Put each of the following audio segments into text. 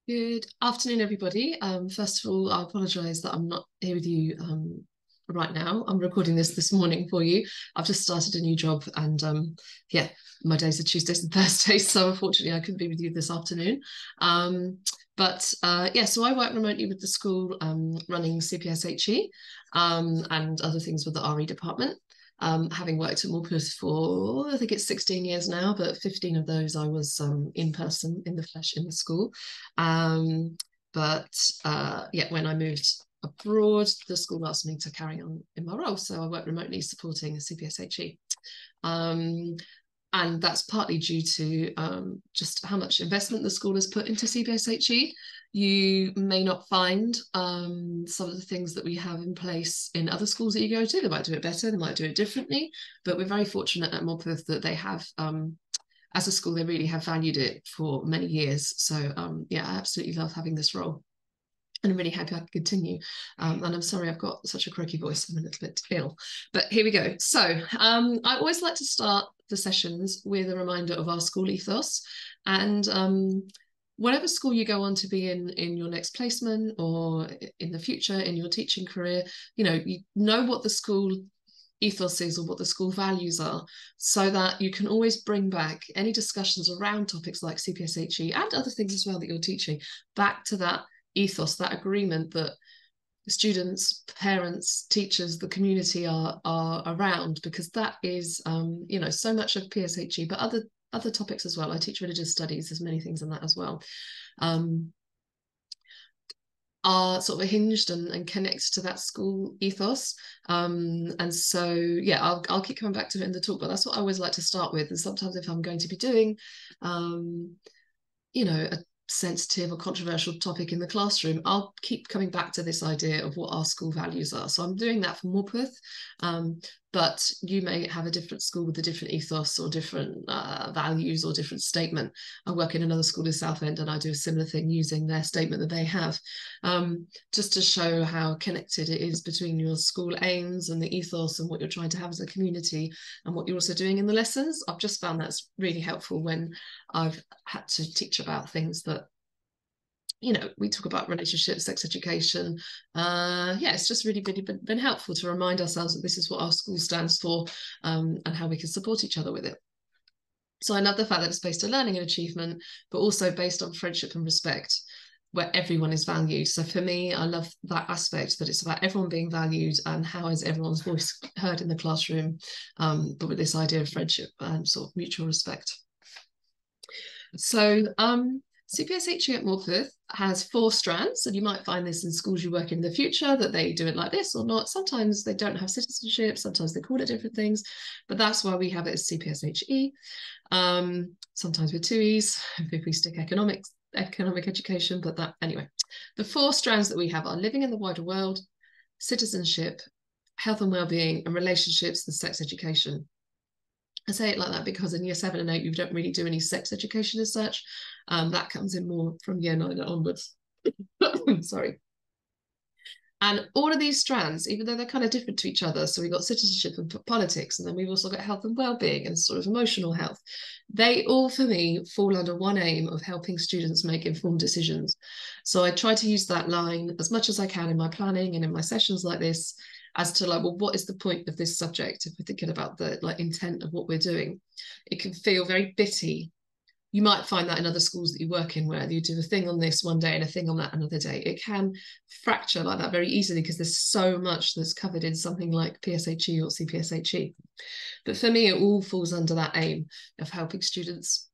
Good afternoon, everybody. First of all, I apologise that I'm not here with you right now. I'm recording this morning for you. I've just started a new job, and yeah, my days are Tuesdays and Thursdays, so unfortunately, I couldn't be with you this afternoon. But yeah, so I work remotely with the school, running CPSHE and other things with the RE department. Having worked at Morpeth for, I think it's 16 years now, but 15 of those I was in person, in the flesh, in the school. Um, but yeah, when I moved abroad, the school asked me to carry on in my role. So I work remotely supporting CPSHE. Um, and that's partly due to just how much investment the school has put into CPSHE. You may not find some of the things that we have in place in other schools that you go to. They might do it better, they might do it differently, but we're very fortunate at Morpeth that they have, as a school, they really have valued it for many years. So yeah, I absolutely love having this role. And I'm really happy I can continue. And I'm sorry I've got such a croaky voice. I'm a little bit ill. But here we go. So I always like to start the sessions with a reminder of our school ethos. And whatever school you go on to be in your next placement or in the future, in your teaching career, you know what the school ethos is or what the school values are, so that you can always bring back any discussions around topics like CPSHE and other things as well that you're teaching back to that ethos, that agreement that students, parents, teachers, the community are around, because that is so much of PSHE, but other topics as well. I teach religious studies, there's many things in that as well. Are sort of hinged and connect to that school ethos. And so, yeah, I'll keep coming back to it in the talk, but that's what I always like to start with. And sometimes if I'm going to be doing, a sensitive or controversial topic in the classroom, I'll keep coming back to this idea of what our school values are. So I'm doing that for Morpeth, but you may have a different school with a different ethos or different values or different statement. I work in another school in Southend and I do a similar thing using their statement that they have, just to show how connected it is between your school aims and the ethos and what you're trying to have as a community and what you're also doing in the lessons. I've just found that's really helpful when I've had to teach about things that, we talk about relationships, sex education. Yeah, it's just really, really been helpful to remind ourselves that this is what our school stands for, and how we can support each other with it. So I love the fact that it's based on learning and achievement, but also based on friendship and respect, where everyone is valued. So for me, I love that aspect, that it's about everyone being valued and how is everyone's voice heard in the classroom, but with this idea of friendship and sort of mutual respect. So CPSHE at Morpeth has 4 strands, and you might find this in schools you work in the future, that they do it like this or not. Sometimes they don't have citizenship, sometimes they call it different things, but that's why we have it as CPSHE. Sometimes with 2 E's, if we stick economic education, but that anyway. The 4 strands that we have are living in the wider world, citizenship, health and well-being, and relationships and sex education. I say it like that because in year 7 and 8, you don't really do any sex education as such. That comes in more from year 9 and onwards. Sorry. And all of these strands, even though they're kind of different to each other, so we've got citizenship and politics, and then we've also got health and well-being and sort of emotional health. They all, for me, fall under one aim of helping students make informed decisions. So I try to use that line as much as I can in my planning and in my sessions like this, as to like, well, what is the point of this subject if we're thinking about the intent of what we're doing? It can feel very bitty. You might find that in other schools that you work in, where you do a thing on this one day and a thing on that another day. It can fracture like that very easily because there's so much that's covered in something like PSHE or CPSHE. But for me, it all falls under that aim of helping students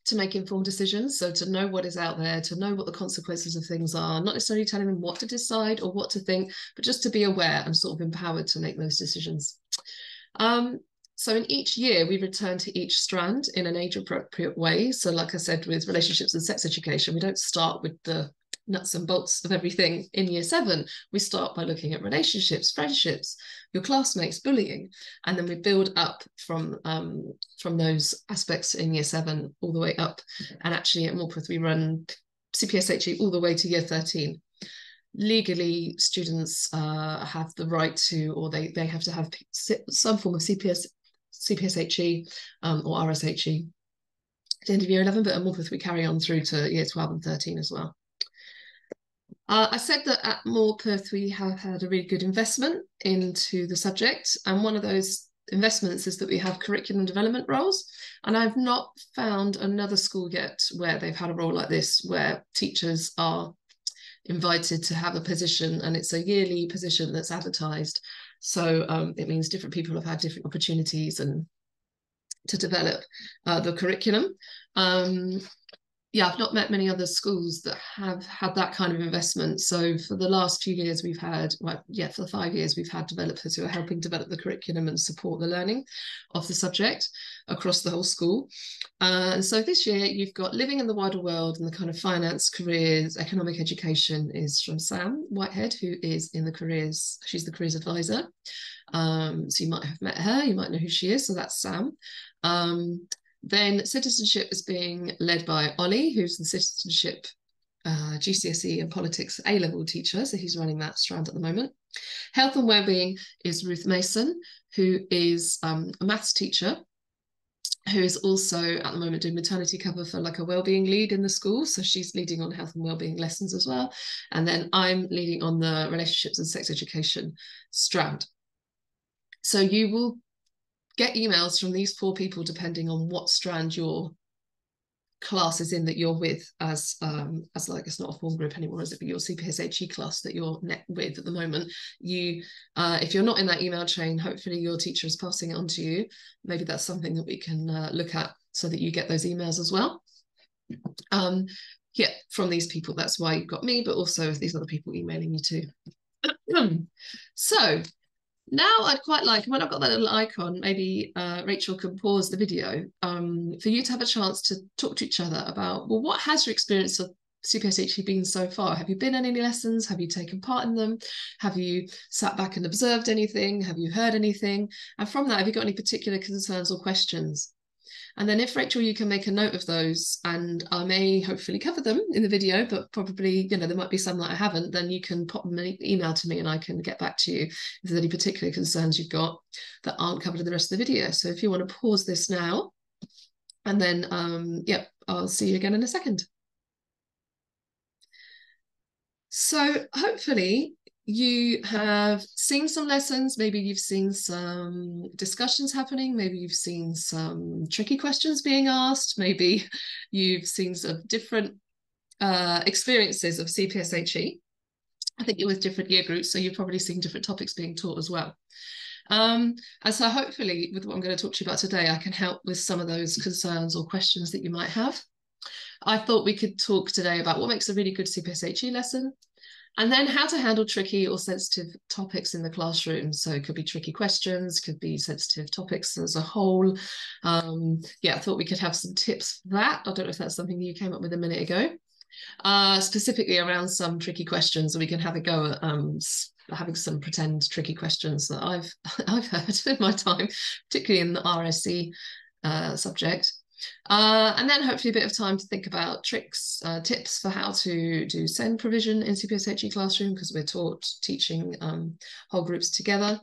to make informed decisions. So to know what is out there, to know what the consequences of things are, not necessarily telling them what to decide or what to think, but just to be aware and sort of empowered to make those decisions. So in each year, we return to each strand in an age-appropriate way. So like I said, with relationships and sex education, we don't start with the nuts and bolts of everything in year 7. We start by looking at relationships, friendships, your classmates, bullying, and then we build up from those aspects in year 7 all the way up. And actually at Morpeth, we run CPSHE all the way to year 13. Legally, students have the right to, or they have to have some form of CPSHE or RSHE. the end of year 11, but at Morpeth we carry on through to year 12 and 13 as well. I said that at Morpeth we have had a really good investment into the subject, and one of those investments is that we have curriculum development roles, and I've not found another school yet where they've had a role like this, where teachers are invited to have a position, and it's a yearly position that's advertised. So it means different people have had different opportunities and to develop the curriculum. Yeah, I've not met many other schools that have had that kind of investment. So for the last few years, we've had, well, yeah, for the 5 years, we've had developers who are helping develop the curriculum and support the learning of the subject across the whole school. And so this year, you've got Living in the Wider World, and the kind of finance, careers, economic education is from Sam Whitehead, who is in the careers, she's the careers advisor. So you might have met her, you might know who she is, so that's Sam. Then citizenship is being led by Ollie, who's the citizenship GCSE and politics A-level teacher, so he's running that strand at the moment. Health and wellbeing is Ruth Mason, who is a maths teacher, who is also at the moment doing maternity cover for like a wellbeing lead in the school, so she's leading on health and wellbeing lessons as well. And then I'm leading on the relationships and sex education strand. So you will get emails from these 4 people depending on what strand your class is in that you're with, as like, it's not a form group anymore, is it? But your CPSHE class that you're net with at the moment. You, if you're not in that email chain, hopefully your teacher is passing it on to you. Maybe that's something that we can look at so that you get those emails as well. Yeah, from these people. That's why you've got me, but also these other people emailing you too. So now I'd quite like, when I've got that little icon, maybe Rachel can pause the video for you to have a chance to talk to each other about, well, what has your experience of CPSHE been so far? Have you been in any lessons? Have you taken part in them? Have you sat back and observed anything? Have you heard anything? And from that, have you got any particular concerns or questions? And then if, Rachel, you can make a note of those, and I may hopefully cover them in the video, but probably, you know, there might be some that I haven't, then you can pop them an email to me and I can get back to you if there's any particular concerns you've got that aren't covered in the rest of the video. So if you want to pause this now, and then, yeah, I'll see you again in a second. So hopefully you have seen some lessons, maybe you've seen some discussions happening, maybe you've seen some tricky questions being asked, maybe you've seen some different experiences of CPSHE. I think you're with different year groups, so you've probably seen different topics being taught as well. And so hopefully with what I'm going to talk to you about today, I can help with some of those concerns or questions that you might have. I thought we could talk today about what makes a really good CPSHE lesson, and then how to handle tricky or sensitive topics in the classroom. So it could be tricky questions, could be sensitive topics as a whole. Yeah, I thought we could have some tips for that. I don't know if that's something you came up with a minute ago. Specifically around some tricky questions, and we can have a go at having some pretend tricky questions that I've heard in my time, particularly in the RSE subject. And then hopefully a bit of time to think about tricks, tips for how to do SEND provision in CPSHE classroom, because we're teaching whole groups together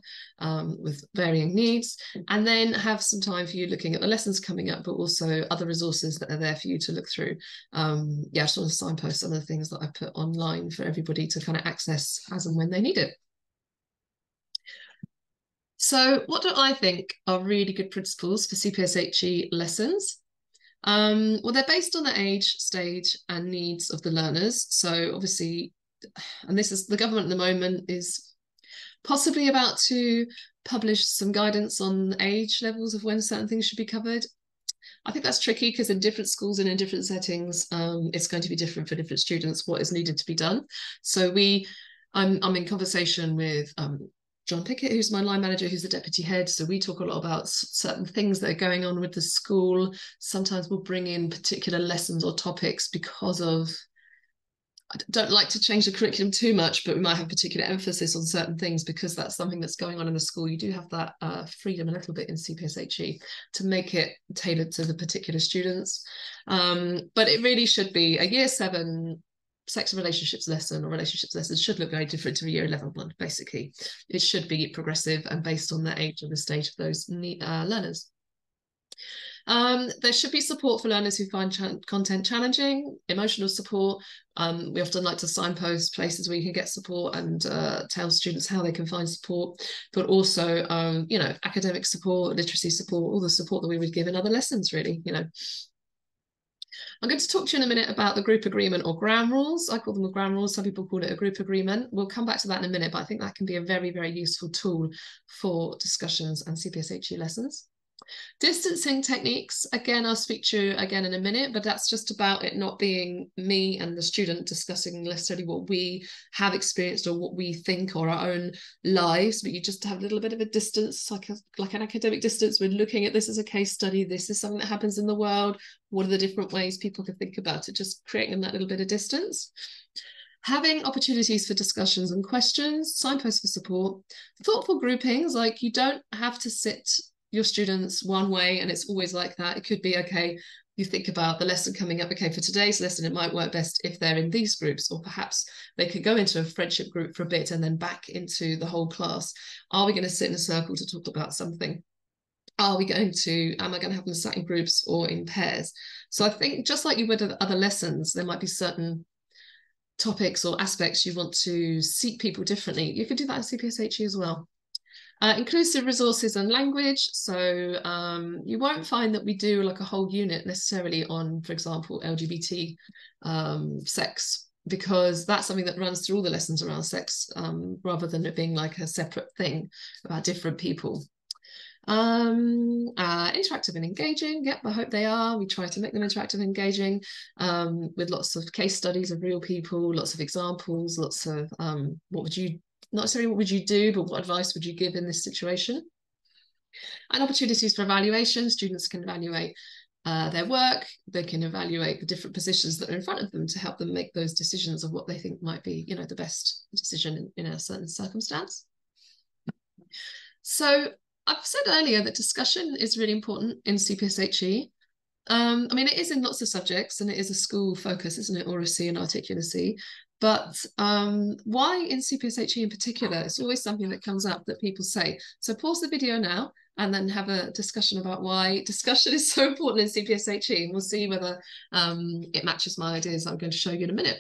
with varying needs, and then have some time for you looking at the lessons coming up, but also other resources that are there for you to look through. Yeah, I just want to signpost some of the things that I put online for everybody to kind of access as and when they need it. So what do I think are really good principles for CPSHE lessons? Well, they're based on the age, stage, and needs of the learners. So obviously, and this is the government at the moment is possibly about to publish some guidance on age levels of when certain things should be covered. I think that's tricky because in different schools and in different settings, it's going to be different for different students what is needed to be done. So I'm in conversation with John Pickett, who's my line manager, who's the deputy head. So we talk a lot about certain things that are going on with the school. Sometimes we'll bring in particular lessons or topics because of, I don't like to change the curriculum too much, but we might have particular emphasis on certain things because that's something that's going on in the school. You do have that freedom a little bit in CPSHE to make it tailored to the particular students. But it really should be a year 7 sex and relationships lesson, or relationships lessons should look very different to a year 11 one, basically. It should be progressive and based on the age and the stage of those learners. There should be support for learners who find content challenging, emotional support. We often like to signpost places where you can get support and tell students how they can find support, but also, academic support, literacy support, all the support that we would give in other lessons, really, I'm going to talk to you in a minute about the group agreement or ground rules. I call them the ground rules. Some people call it a group agreement. We'll come back to that in a minute, but I think that can be a very, very useful tool for discussions and CPSHE lessons. Distancing techniques, again, I'll speak to you again in a minute, but that's just about it not being me and the student discussing necessarily what we have experienced or what we think or our own lives, but you just have a little bit of a distance, like an academic distance. We're looking at this as a case study. This is something that happens in the world. What are the different ways people can think about it? Just creating that little bit of distance. Having opportunities for discussions and questions, signposts for support, thoughtful groupings, like you don't have to sit your students one way and it's always like that. It could be, okay, you think about the lesson coming up, okay, for today's lesson, it might work best if they're in these groups, or perhaps they could go into a friendship group for a bit and then back into the whole class. Are we going to sit in a circle to talk about something? Am I going to have them sat in groups or in pairs? So I think just like you would at other lessons, there might be certain topics or aspects you want to seek people differently. You could do that in CPSHE as well. Inclusive resources and language. So you won't find that we do like a whole unit necessarily on, for example, LGBT sex, because that's something that runs through all the lessons around sex, rather than it being like a separate thing about different people. Interactive and engaging. Yep, I hope they are. We try to make them interactive and engaging, with lots of case studies of real people, lots of examples, lots of not necessarily what would you do, but what advice would you give in this situation? And opportunities for evaluation. Students can evaluate their work. They can evaluate the different positions that are in front of them to help them make those decisions of what they think might be, the best decision in a certain circumstance. So I've said earlier that discussion is really important in CPSHE. It is in lots of subjects and it is a school focus, isn't it? Oracy and articulacy. But why in CPSHE in particular? It's always something that comes up that people say. So pause the video now and then have a discussion about why discussion is so important in CPSHE. And we'll see whether it matches my ideas I'm going to show you in a minute.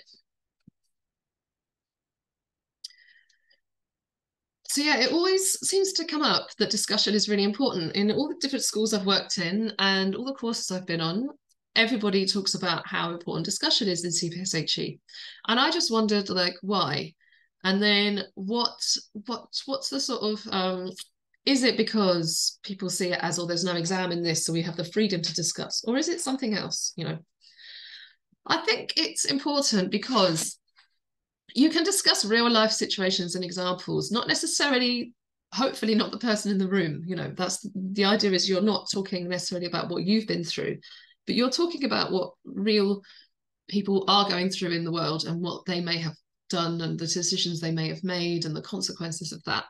So yeah, it always seems to come up that discussion is really important. In all the different schools I've worked in and all the courses I've been on, everybody talks about how important discussion is in CPSHE. And I just wondered, like, why? And then what's the sort of, is it because people see it as, oh, there's no exam in this, so we have the freedom to discuss? Or is it something else, I think it's important because you can discuss real life situations and examples, not necessarily, hopefully not the person in the room. That's the idea, is you're not talking necessarily about what you've been through, but you're talking about what real people are going through in the world and what they may have done and the decisions they may have made and the consequences of that.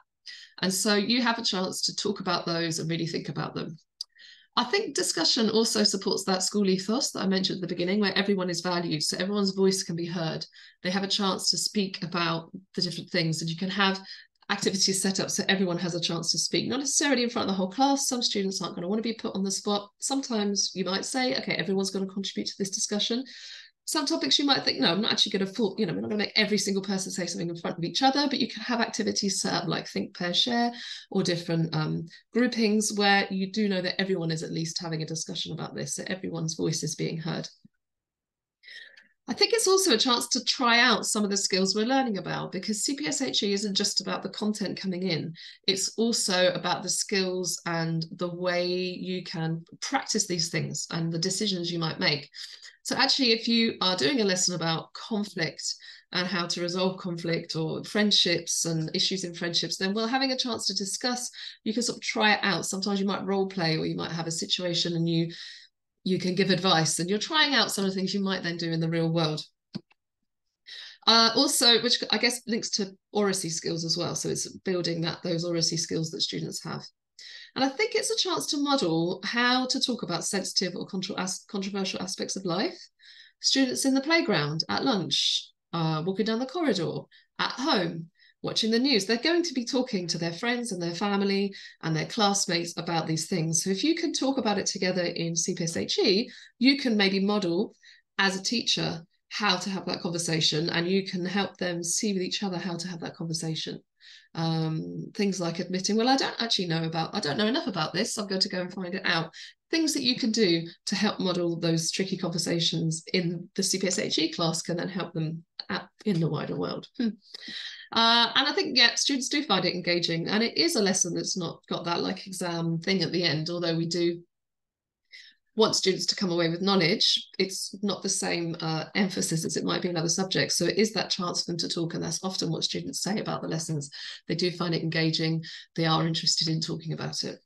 And so you have a chance to talk about those and really think about them. I think discussion also supports that school ethos that I mentioned at the beginning, where everyone is valued, so everyone's voice can be heard. They have a chance to speak about the different things, and you can have activities set up so everyone has a chance to speak, not necessarily in front of the whole class. Some students aren't going to want to be put on the spot. Sometimes you might say, okay, everyone's going to contribute to this discussion. Some topics you might think, no, I'm not actually going to we're not going to make every single person say something in front of each other, but you can have activities set up like think, pair, share, or different groupings where you do know that everyone is at least having a discussion about this, so everyone's voice is being heard. I think it's also a chance to try out some of the skills we're learning about, because CPSHE isn't just about the content coming in. It's also about the skills and the way you can practice these things and the decisions you might make. So actually, if you are doing a lesson about conflict and how to resolve conflict or friendships and issues in friendships, then we're having a chance to discuss. You can sort of try it out. Sometimes you might role play, or you might have a situation and you can give advice, and you're trying out some of the things you might then do in the real world. Also, which I guess links to oracy skills as well. So it's building those oracy skills that students have. And I think it's a chance to model how to talk about sensitive or controversial aspects of life. Students in the playground, at lunch, walking down the corridor, at home. watching the news. They're going to be talking to their friends and their family and their classmates about these things. So if you can talk about it together in CPSHE, you can maybe model as a teacher how to have that conversation, and you can help them see with each other how to have that conversation. Things like admitting, well, I don't know enough about this, so I'm going to go and find it out. Things that you can do to help model those tricky conversations in the CPSHE class can then help them in the wider world. And I think, yeah, students do find it engaging, and it is a lesson that's not got that like exam thing at the end, although we do want students to come away with knowledge. It's not the same emphasis as it might be in other subjects. So it is that chance for them to talk, and that's often what students say about the lessons. They do find it engaging. They are interested in talking about it.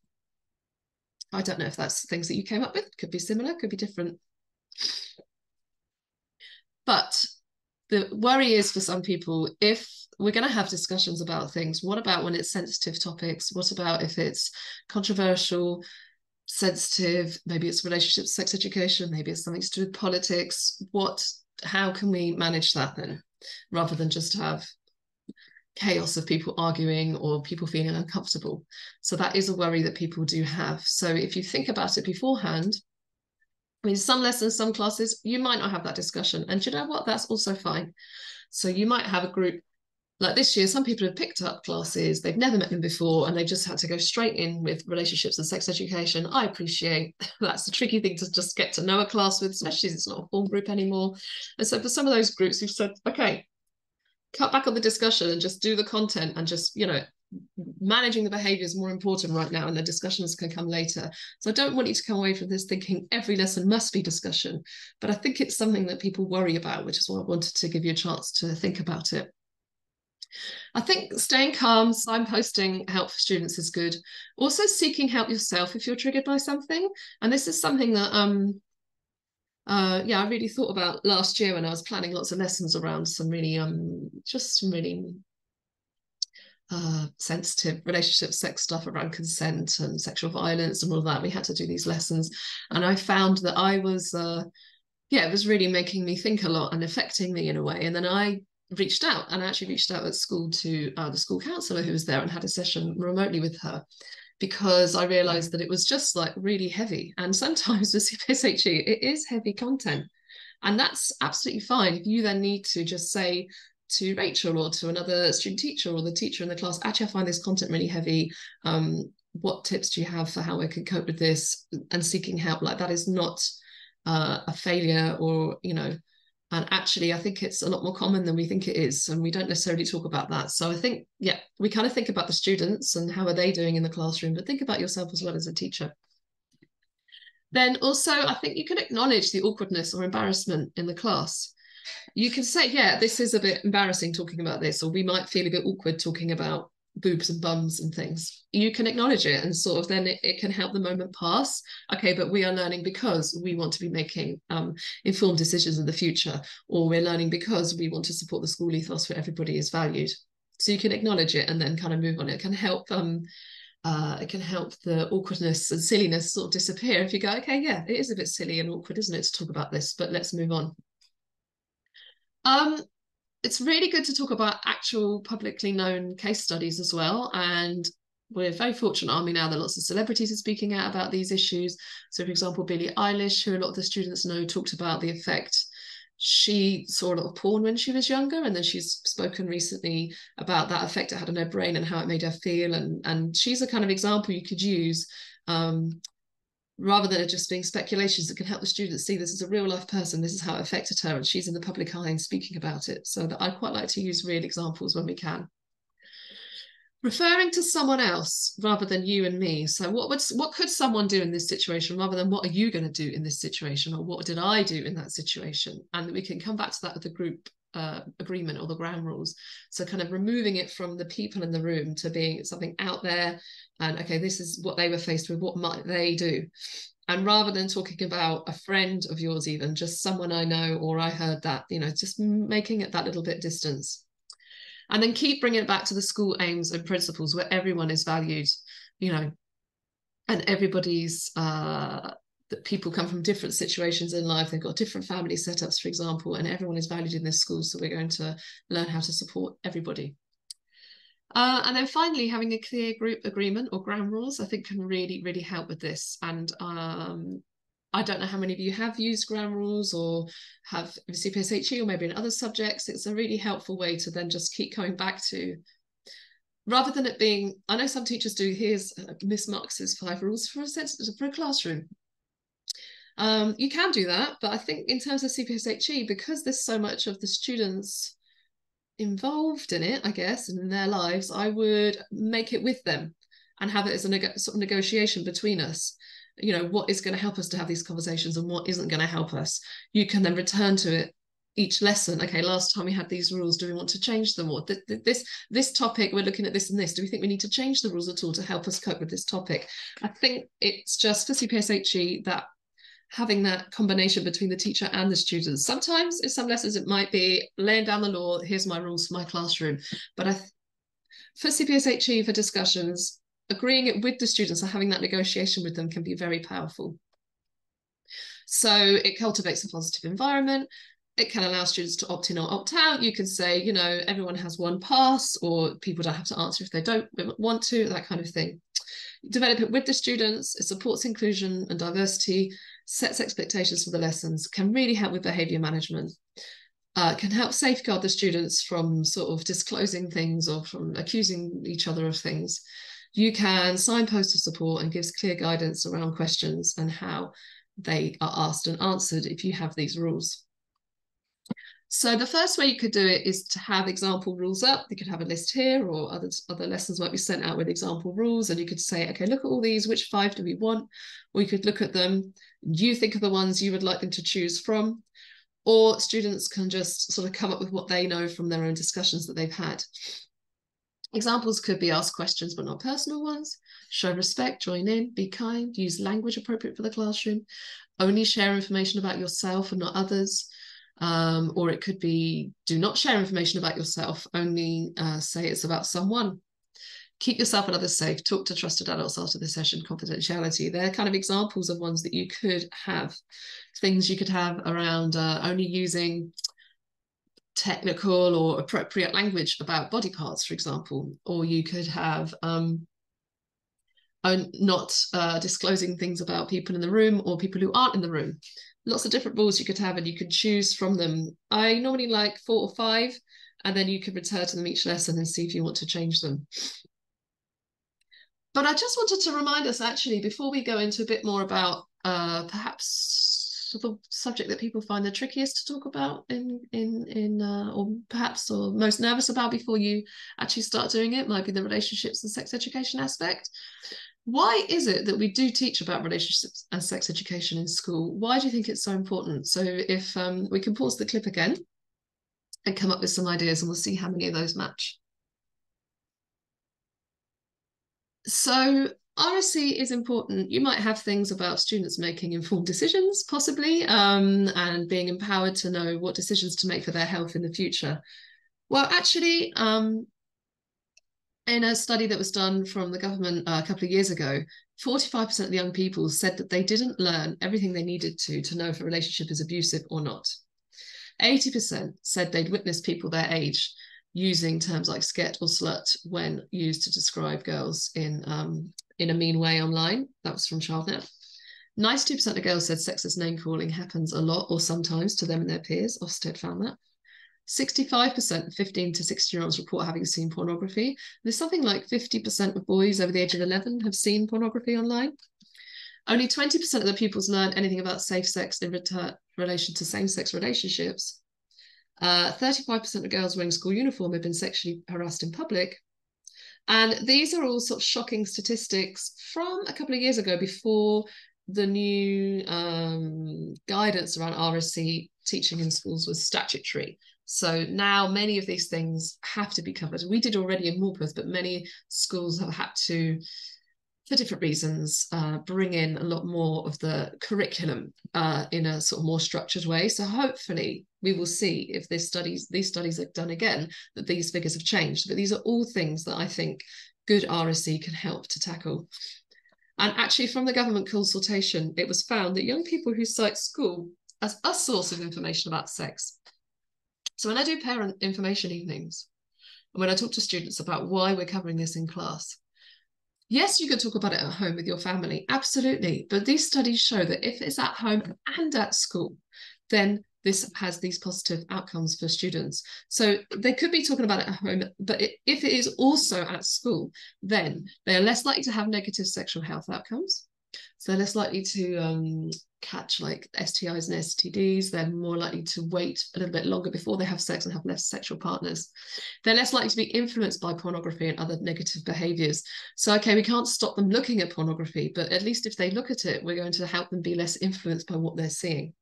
I don't know if that's things that you came up with. Could be similar, could be different. But the worry is for some people, if we're going to have discussions about things, what about when it's sensitive topics? What about if it's controversial, sensitive, maybe it's relationships, sex education, maybe it's something to do with politics? How can we manage that then, rather than just have chaos of people arguing or people feeling uncomfortable? So that is a worry that people do have. So if you think about it beforehand, I mean, some lessons, some classes, you might not have that discussion. And you know what? That's also fine. So you might have a group like this year, some people have picked up classes, they've never met them before, and they just had to go straight in with relationships and sex education. I appreciate that's a tricky thing to just get to know a class with, especially as it's not a form group anymore. And so for some of those groups, we've said, okay, cut back on the discussion and just do the content, and just, managing the behavior is more important right now, and the discussions can come later. So I don't want you to come away from this thinking every lesson must be discussion, but I think it's something that people worry about, which is why I wanted to give you a chance to think about it. I think staying calm, signposting help for students is good. Also seeking help yourself if you're triggered by something. And this is something that I really thought about last year when I was planning lots of lessons around some really sensitive relationship sex stuff around consent and sexual violence and all that. We had to do these lessons, and I found that I was it was really making me think a lot and affecting me in a way. And then I reached out, and I actually reached out at school to the school counsellor who was there, and had a session remotely with her, because I realized that it was just like really heavy. And sometimes with CPSHE, it is heavy content, and that's absolutely fine. If you then need to just say to Rachel or to another student teacher or the teacher in the class, actually, I find this content really heavy. What tips do you have for how I can cope with this? And seeking help, like that is not a failure, or, and actually, I think it's a lot more common than we think it is, and we don't necessarily talk about that. So I think, we kind of think about the students and how are they doing in the classroom, but think about yourself as well as a teacher. Then also, I think you can acknowledge the awkwardness or embarrassment in the class. You can say, this is a bit embarrassing talking about this, or we might feel a bit awkward talking about boobs and bums and things. You can acknowledge it, and sort of then it can help the moment pass. Okay, but we are learning because we want to be making informed decisions in the future, or we're learning because we want to support the school ethos where everybody is valued. So you can acknowledge it and then kind of move on. It can help the awkwardness and silliness sort of disappear if you go, okay, it is a bit silly and awkward, isn't it, to talk about this, but let's move on. It's really good to talk about actual publicly known case studies as well. And we're very fortunate, aren't we, now that lots of celebrities are speaking out about these issues. So, for example, Billie Eilish, who a lot of the students know, talked about the effect. She saw a lot of porn when she was younger, and then she's spoken recently about that effect it had on her brain and how it made her feel. And she's a kind of example you could use, rather than it just being speculations, that can help the students see this is a real life person, this is how it affected her, and she's in the public eye and speaking about it. So that I quite like to use real examples when we can. Referring to someone else rather than you and me. So what could someone do in this situation, rather than what are you going to do in this situation, or what did I do in that situation? And we can come back to that with the group agreement or the ground rules. So kind of removing it from the people in the room to being something out there, and okay, this is what they were faced with, what might they do? And rather than talking about a friend of yours, even just someone I know, or I heard that, just making it that little bit distance. And then keep bringing it back to the school aims and principles, where everyone is valued, and everybody's that people come from different situations in life. They've got different family setups, for example, and everyone is valued in this school. So we're going to learn how to support everybody. And then finally, having a clear group agreement or ground rules, I think can really, really help with this. And I don't know how many of you have used ground rules or have CPSHE or maybe in other subjects. It's a really helpful way to then just keep coming back to, rather than it being, I know some teachers do, here's Miss Marx's 5 rules for a classroom. You can do that, but I think in terms of CPSHE, because there's so much of the students involved in it, I guess, in their lives, I would make it with them and have it as a sort of negotiation between us. You know, what is going to help us to have these conversations and what isn't going to help us. You can then return to it each lesson. Okay, last time we had these rules, do we want to change them? Or this topic, we're looking at this and this. Do we think we need to change the rules at all to help us cope with this topic? I think it's just for CPSHE that having that combination between the teacher and the students. Sometimes in some lessons it might be laying down the law, here's my rules for my classroom. But for CPSHE, for discussions, agreeing it with the students and having that negotiation with them can be very powerful. So it cultivates a positive environment. It can allow students to opt in or opt out. You can say, you know, everyone has one pass, or people don't have to answer if they don't want to, that kind of thing. Develop it with the students. It supports inclusion and diversity, sets expectations for the lessons, can really help with behaviour management, can help safeguard the students from sort of disclosing things or from accusing each other of things. You can signpost to support and gives clear guidance around questions and how they are asked and answered if you have these rules. So the first way you could do it is to have example rules up. You could have a list here, or other lessons might be sent out with example rules, and you could say, okay, look at all these, which 5 do we want? Or you could look at them, you think of the ones you would like them to choose from, or students can just sort of come up with what they know from their own discussions that they've had. Examples could be ask questions but not personal ones, show respect, join in, be kind, use language appropriate for the classroom, only share information about yourself and not others. Or it could be do not share information about yourself, only say it's about someone. Keep yourself and others safe, talk to trusted adults after the session, confidentiality. They're kind of examples of ones that you could have, things you could have around only using technical or appropriate language about body parts, for example, or you could have not disclosing things about people in the room or people who aren't in the room. Lots of different rules you could have, and you could choose from them. I normally like 4 or 5, and then you could return to them each lesson and see if you want to change them. But I just wanted to remind us, actually, before we go into a bit more about perhaps the subject that people find the trickiest to talk about or most nervous about before you actually start doing it, might be the relationships and sex education aspect. Why is it that we do teach about relationships and sex education in school? Why do you think it's so important? So if we can pause the clip again and come up with some ideas, and we'll see how many of those match. So RSE is important. You might have things about students making informed decisions, possibly, and being empowered to know what decisions to make for their health in the future. Well, actually, in a study that was done from the government a couple of years ago, 45% of the young people said that they didn't learn everything they needed to know if a relationship is abusive or not. 80% said they'd witnessed people their age using terms like sket or slut when used to describe girls in a mean way online. That was from ChildNet. 92% of girls said sexist name calling happens a lot or sometimes to them and their peers. Ofsted found that. 65% of 15 to 16-year-olds report having seen pornography. There's something like 50% of boys over the age of 11 have seen pornography online. Only 20% of the pupils learned anything about safe sex in relation to same-sex relationships. 35% of girls wearing school uniform have been sexually harassed in public. And these are all sort of shocking statistics from a couple of years ago, before the new guidance around RSE teaching in schools was statutory. So now many of these things have to be covered. We did already in Morpeth, but many schools have had to, for different reasons, bring in a lot more of the curriculum in a sort of more structured way. So hopefully we will see if these studies are done again, that these figures have changed. But these are all things that I think good RSE can help to tackle. And actually from the government consultation, it was found that young people who cite school as a source of information about sex. So when I do parent information evenings, And when I talk to students about why we're covering this in class, yes, you can talk about it at home with your family, absolutely. But these studies show that if it's at home and at school, then this has these positive outcomes for students. So they could be talking about it at home, but if it is also at school, then they are less likely to have negative sexual health outcomes. So they're less likely to catch like STIs and STDs. They're more likely to wait a little bit longer before they have sex and have less sexual partners. They're less likely to be influenced by pornography and other negative behaviors. So, okay, we can't stop them looking at pornography, but at least if they look at it, we're going to help them be less influenced by what they're seeing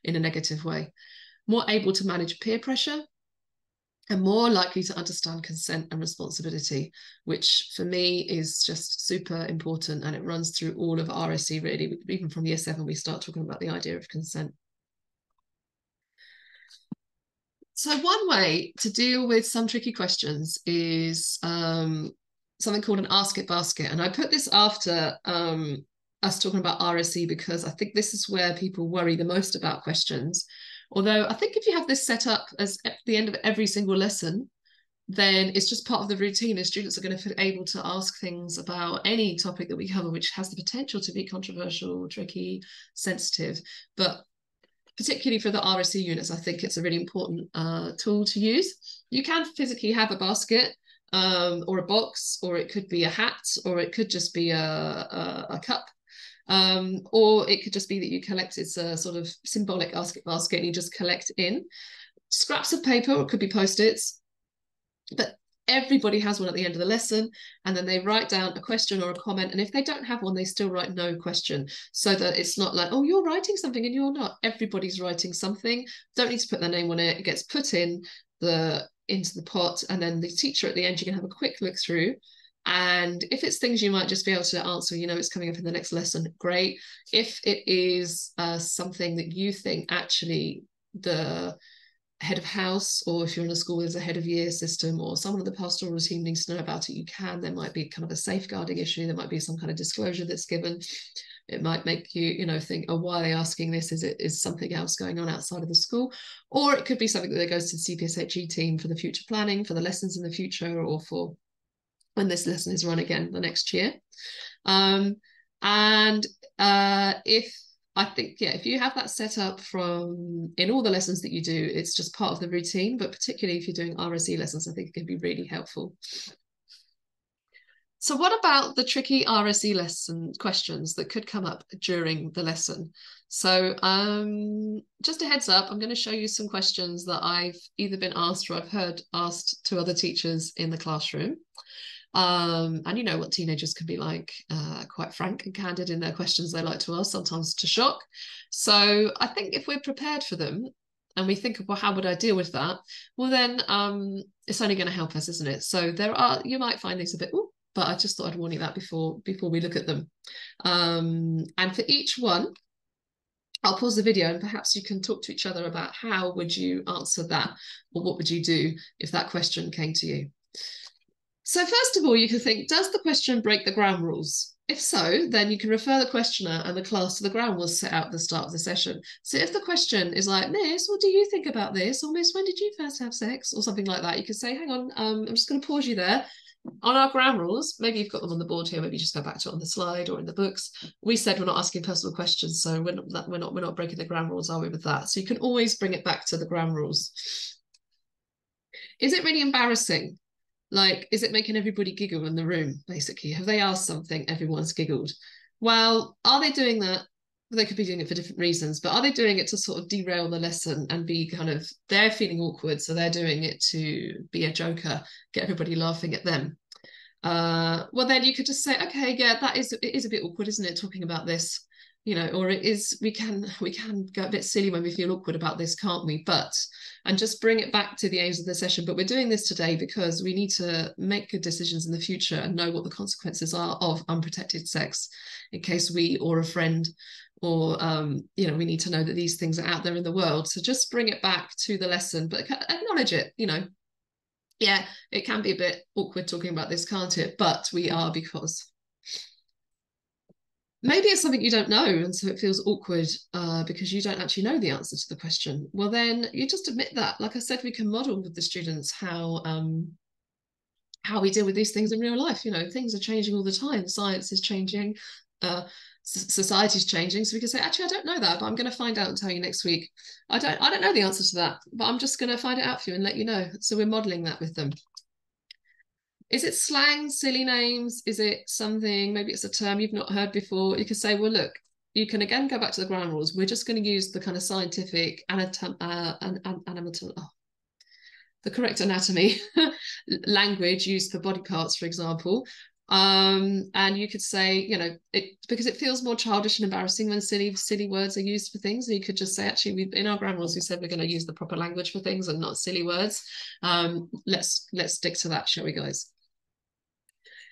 in a negative way. More able to manage peer pressure, and more likely to understand consent and responsibility, which for me is just super important. And it runs through all of RSE really. Even from year 7, we start talking about the idea of consent. So one way to deal with some tricky questions is something called an ask it basket. And I put this after us talking about RSE because I think this is where people worry the most about questions. Although I think if you have this set up as at the end of every single lesson, then it's just part of the routine, and students are going to feel able to ask things about any topic that we cover, which has the potential to be controversial, tricky, sensitive. But particularly for the RSE units, I think it's a really important tool to use. You can physically have a basket or a box, or it could be a hat, or it could just be a cup. Or it could just be that you collect, it's a sort of symbolic ask it basket, and you just collect in scraps of paper, or it could be Post-its, but everybody has one at the end of the lesson, and then they write down a question or a comment, and if they don't have one, they still write no question, so that it's not like, oh, you're writing something and you're not. Everybody's writing something, don't need to put their name on it. It gets put into the pot, and then the teacher at the end, you can have a quick look through. And if it's things you might just be able to answer, it's coming up in the next lesson, great. If it is something that you think actually the head of house, or if you're in a school there's a head of year system, or someone in the pastoral team needs to know about it, you can. There might be kind of a safeguarding issue, there might be some kind of disclosure that's given. It might make you, think, oh, why are they asking this? Is something else going on outside of the school? Or it could be something that goes to the CPSHE team for the future planning, for the lessons in the future, or for when this lesson is run again the next year. If you have that set up in all the lessons that you do, it's just part of the routine, but particularly if you're doing RSE lessons, I think it can be really helpful. So what about the tricky RSE lesson questions that could come up during the lesson? So just a heads up, I'm going to show you some questions that I've either been asked or I've heard asked to other teachers in the classroom. And you know what teenagers can be like, quite frank and candid in their questions they like to ask, sometimes to shock. So I think if we're prepared for them and we think, well, how would I deal with that? Well, then it's only going to help us, isn't it? So you might find these a bit, ooh, but I just thought I'd warn you that before we look at them. And for each one, I'll pause the video and perhaps you can talk to each other about how would you answer that, or what would you do if that question came to you. So first of all, you can think, does the question break the ground rules? If so, then you can refer the questioner and the class to the ground rules set out at the start of the session. So if the question is like, Miss, what do you think about this? Or Miss, when did you first have sex? Or something like that, you can say, hang on, I'm just going to pause you there. On our ground rules, maybe you've got them on the board here, maybe just go back to it on the slide or in the books. We said we're not asking personal questions, so we're not breaking the ground rules, are we, with that? So you can always bring it back to the ground rules. Is it really embarrassing? Like, is it making everybody giggle in the room, basically? Have they asked something, everyone's giggled? Well, are they doing that? They could be doing it for different reasons, but are they doing it to sort of derail the lesson and be kind of, they're feeling awkward, so they're doing it to be a joker, get everybody laughing at them? Well, then you could just say, okay, yeah, it is a bit awkward, isn't it, talking about this? Or it is, we can go a bit silly when we feel awkward about this, can't we? And just bring it back to the aims of the session. But we're doing this today because we need to make good decisions in the future and know what the consequences are of unprotected sex, in case we or a friend or, we need to know that these things are out there in the world. So just bring it back to the lesson, but acknowledge it, Yeah, it can be a bit awkward talking about this, can't it? But we are, because maybe it's something you don't know, and so it feels awkward because you don't actually know the answer to the question. Well, then you just admit that. Like I said, we can model with the students how how we deal with these things in real life. You know, things are changing all the time. Science is changing. Society's changing. So we can say, actually, I don't know that, but I'm going to find out and tell you next week. I don't know the answer to that, but I'm just going to find it out for you and let you know. So we're modeling that with them. Is it slang, silly names? Is it something, maybe it's a term you've not heard before? You can say, well, look, you can again go back to the ground rules. We're just going to use the kind of scientific the correct anatomy language used for body parts, for example. And you could say, you know, because it feels more childish and embarrassing when silly words are used for things. And you could just say, actually, in our ground rules, we said we're going to use the proper language for things and not silly words. Let's stick to that, shall we, guys?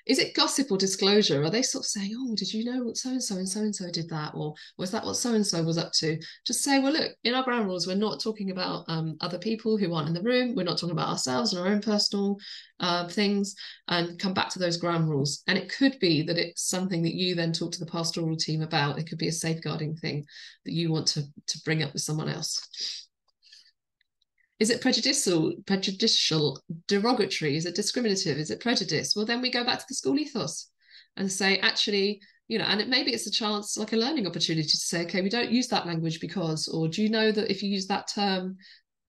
Is it gossip or disclosure? Are they sort of saying, oh, did you know what so-and-so and so-and-so did that? Or was that what so-and-so was up to? Just say, well, look, in our ground rules, we're not talking about other people who aren't in the room. We're not talking about ourselves and our own personal things, and come back to those ground rules. And it could be that it's something that you then talk to the pastoral team about. It could be a safeguarding thing that you want to bring up with someone else. Is it prejudicial, derogatory? Is it discriminative? Is it prejudice? Well, then we go back to the school ethos and say, actually, you know, and maybe it's a chance, like a learning opportunity to say, okay, we don't use that language because, or do you know that if you use that term,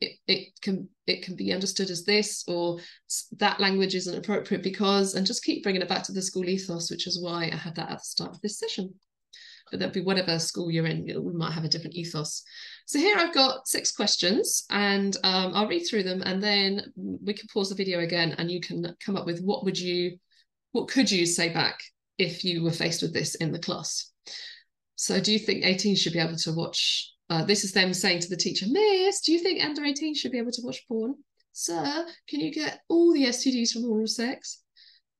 it can be understood as this, or that language isn't appropriate because, and just keep bringing it back to the school ethos, which is why I had that at the start of this session. But that'd be whatever school you're in, we might have a different ethos. So here I've got 6 questions, and I'll read through them, and then we can pause the video again, and you can come up with what could you say back if you were faced with this in the class. So do you think 18 should be able to watch? This is them saying to the teacher, Miss, do you think under 18 should be able to watch porn? Sir, can you get all the STDs from oral sex?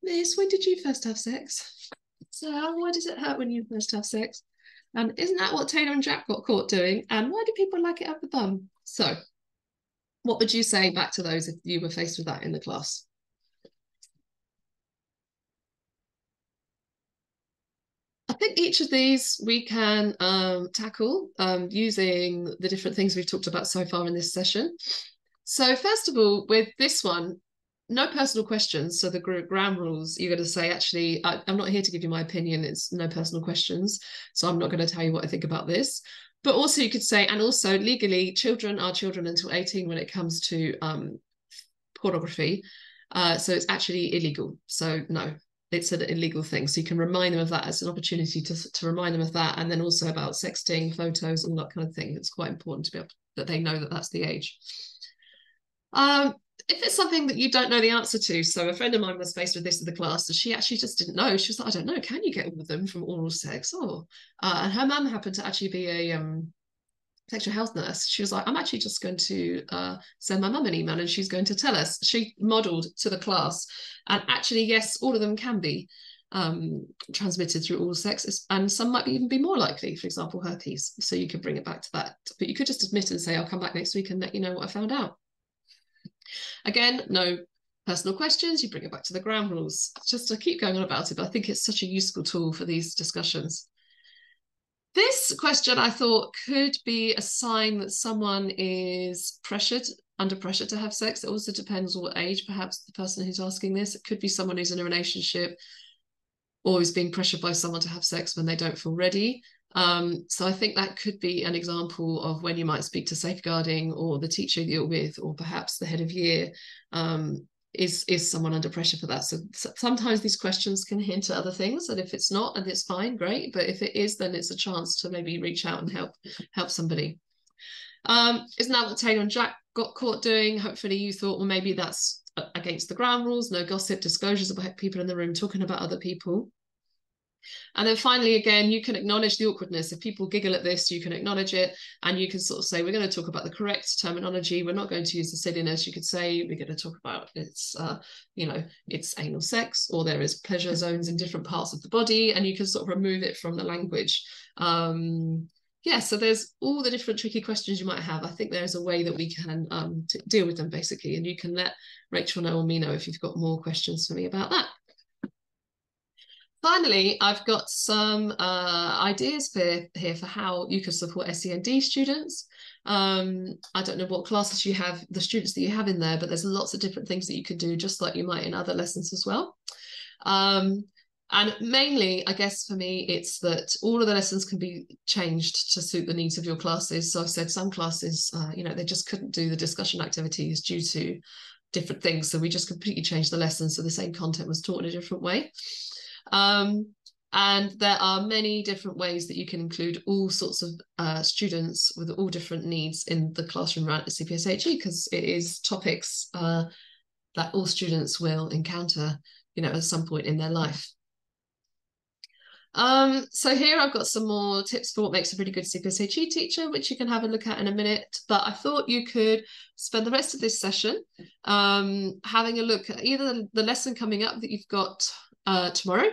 Miss, when did you first have sex? So why does it hurt when you first have sex? And isn't that what Taylor and Jack got caught doing? And why do people like it up the bum? So what would you say back to those if you were faced with that in the class? I think each of these we can tackle using the different things we've talked about so far in this session. So first of all, with this one, no personal questions. So the ground rules, you're going to say, actually, I'm not here to give you my opinion. It's no personal questions. So I'm not going to tell you what I think about this. But also you could say, and also legally, children are children until 18 when it comes to pornography. So it's actually illegal. So no, it's an illegal thing. So you can remind them of that as an opportunity to remind them of that. And then also about sexting, photos, all that kind of thing. It's quite important to be able that they know that that's the age. If it's something that you don't know the answer to, so a friend of mine was faced with this in the class, and she actually just didn't know. She was like, I don't know, can you get all of them from oral sex? Oh, and her mum happened to actually be a sexual health nurse. She was like, I'm actually just going to send my mum an email and she's going to tell us. She modelled to the class, and actually, yes, all of them can be transmitted through oral sex, and some might even be more likely, for example, herpes. So you could bring it back to that. But you could just admit and say, I'll come back next week and let you know what I found out. Again, no personal questions, you bring it back to the ground rules. Just to keep going on about it, but I think it's such a useful tool for these discussions. This question I thought could be a sign that someone is under pressure to have sex. It also depends what age, perhaps the person who's asking this. It could be someone who's in a relationship or is being pressured by someone to have sex when they don't feel ready. So I think that could be an example of when you might speak to safeguarding or the teacher you're with, or perhaps the head of year, is someone under pressure for that. So sometimes these questions can hint at other things, and if it's not, and it's fine, great. But if it is, then it's a chance to maybe reach out and help somebody. Isn't that what Taylor and Jack got caught doing? Hopefully you thought, well, maybe that's against the ground rules, no gossip, disclosures about people in the room talking about other people. And then finally, again, you can acknowledge the awkwardness. If people giggle at this, you can acknowledge it, and you can sort of say, we're going to talk about the correct terminology. We're not going to use the silliness. You could say, we're going to talk about it's anal sex, or there is pleasure zones in different parts of the body, and you can sort of remove it from the language. Yeah, so there's all the different tricky questions you might have. I think there's a way that we can deal with them, basically, and you can let Rachel know or me know if you've got more questions for me about that. Finally, I've got some ideas here for how you can support SEND students. I don't know what classes you have, the students that you have in there, but there's lots of different things that you could do, just like you might in other lessons as well. And mainly, I guess for me, it's that all of the lessons can be changed to suit the needs of your classes. So I've said some classes, they just couldn't do the discussion activities due to different things. So we just completely changed the lesson so the same content was taught in a different way. And there are many different ways that you can include all sorts of students with all different needs in the classroom around the CPSHE, because it is topics that all students will encounter, at some point in their life. So here I've got some more tips for what makes a really good CPSHE teacher, which you can have a look at in a minute. But I thought you could spend the rest of this session having a look at either the lesson coming up that you've got tomorrow.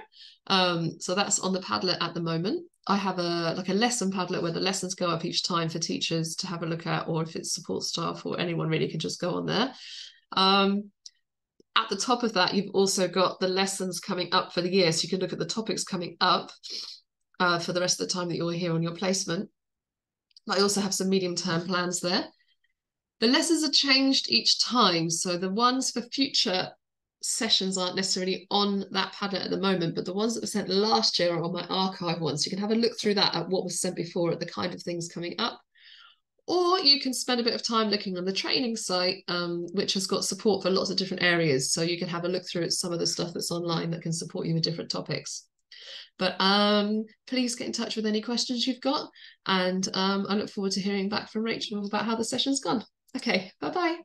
So that's on the Padlet at the moment. I have a lesson Padlet where the lessons go up each time for teachers to have a look at, or if it's support staff or anyone really can just go on there. At the top of that, you've also got the lessons coming up for the year. So you can look at the topics coming up for the rest of the time that you're here on your placement. I also have some medium-term plans there. The lessons are changed each time. So the ones for future sessions aren't necessarily on that Padlet at the moment, but the ones that were sent last year are on my archive ones. So you can have a look through that at what was sent before, at the kind of things coming up. Or you can spend a bit of time looking on the training site, which has got support for lots of different areas. So you can have a look through at some of the stuff that's online that can support you with different topics. But please get in touch with any questions you've got. And I look forward to hearing back from Rachel about how the session's gone. Okay, bye-bye.